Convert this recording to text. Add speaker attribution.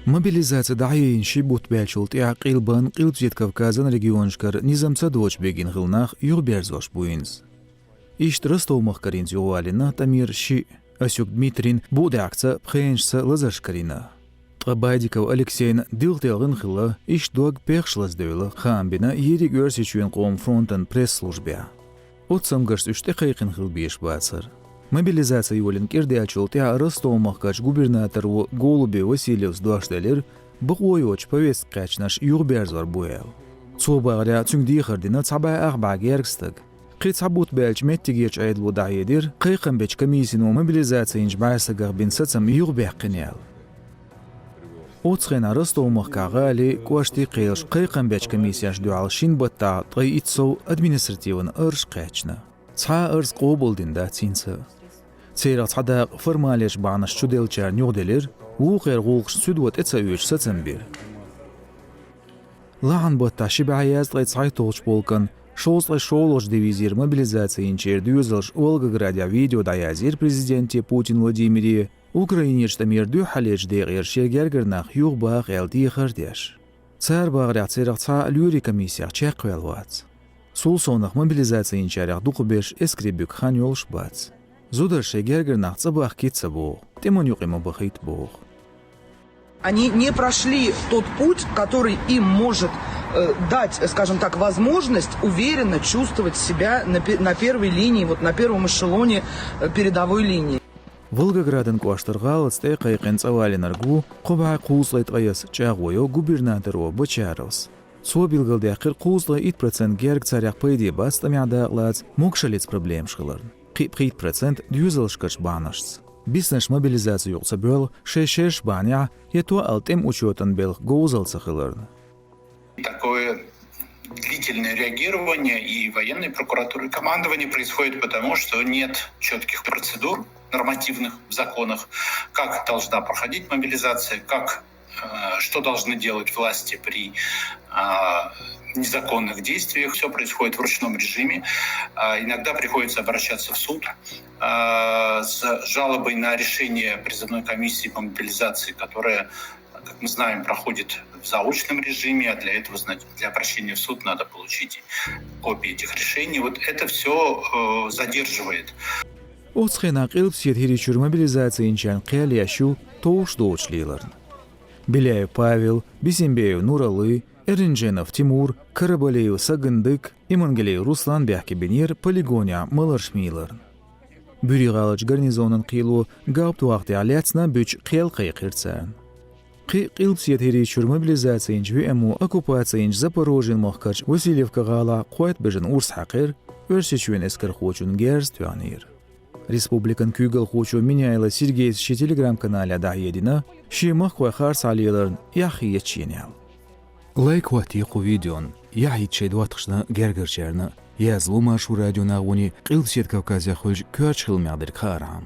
Speaker 1: Mobilizatsiya daýyn şibut belçult ýaqylban Qylbjet Kavkazan regionşkar nizamça doç begin hylnaq ýurberzoş buyins. İşt Rostov mahkarin ýowalina Tamir şi Asyuk Dmitrin bu reakça pxençsa lazarşkarina. Tqabaydikov Alekseyn diltelgin hyla iş dog pexşlas döwle xambina ýeri görsüçün qom frontan press slujbya. Otsamgaş 3 daqiqin hyl 5 batsar. Mobilizatsiya ýolyn kirdiýaçyltya Rostov mahkaç gubernator we Golubey Vasilyev zdwaşdaler bu oýoç повестkaçnaş ýurberzor buýaw. Sobagla çündi herdina çaba arba gergstig. Qitsabut belç mettigeç aýd bu daýedir, qyqyn beç komisiýany mobilizatsiýa injbaýsa garbin satsam ýurbeqinýal. Otsgen Rostov mahkagali koşti qyş qyqyn beç komisiýaş dualşin batta tryitsow administratiwny yrşqaçna. Ca yrş qobuldinda çinsa. Tsera tsada formalech banaş çudelçer nýugdeler, u qerguq südwat etsa üç satsam bir. Lahan batta şibayaz tsaytoç bolkan Шолстлай шолош дивизир мобилизация инчер дюзелш Волгоградя видео даязир президенте Путин Владимире Украинеш тамир дю халеч дегерше гергернах югбах элди хардеш. Цар багря церакца люри комиссия чеквелвац. Сулсонах мобилизация инчерах дукубеш эскрибюк хан йолшбац. Зудерше гергернах цабах китсабу. Темонюкимо бахит бог.
Speaker 2: Они не прошли тот путь, который им может дать, скажем так, возможность уверенно чувствовать себя на первой линии, вот на первом эшелоне передовой линии.
Speaker 1: Волгоградын коштыргалыц тайқайқын цавалинаргу қоба қуслайт айас чағойо губернаторо бачарос. Со билгалдақыр қуслай 1% герг царяқ пайди бастамяда лац мокшалец проблем шқылырн. 1% дюзалшкаш банашц. Бизнес мобилизация юқса бөл шешеш баня ето алтем учетан бел гоузалца хылырн.
Speaker 3: Такое длительное реагирование и военной прокуратуры, и командования происходит потому, что нет четких процедур нормативных в законах, как должна проходить мобилизация, что должны делать власти при незаконных действиях. Все происходит в ручном режиме. Иногда приходится обращаться в суд с жалобой на решение призывной комиссии по мобилизации, которая, как мы знаем, проходит в заочном режиме, а для этого, для обращения в суд надо получить копии этих решений. Вот это все задерживает.
Speaker 1: Otsxena Qylbjet hirичur mobilizatsiýa inçän qälýaşu toğuş doçlylaryn. Bilayev Pavel, Bisimbeyev Nuraly, Erinjenov Timur, Karabaleyev Sagyndyk, Imangeleyev Ruslan bähkebiner poligonia malarşmylaryn. Bürigalyç garnizonun qylu gaptuwagty alyatna büç qyl qyqyrtsan. Qylbjet hirичur mobilizatsiýa inçü emu okupasiýa inç Zaporojyen mahkaç Vasilyevka gala qoýat bejin urs haqyr, örseçüwen esker hoçun gerz tüanir. Республикан Kügel hoçu Minayla Sergeyevич telegram-kanaля daýedina şemah qoýar salýalary ýahy ýetýänel. Like watiqu videon, ýahy çedwatxna gergerçerni, ýazlu maşhur radio nagwny Qylbjet Kavkazya hol köç hylmagdyr karam.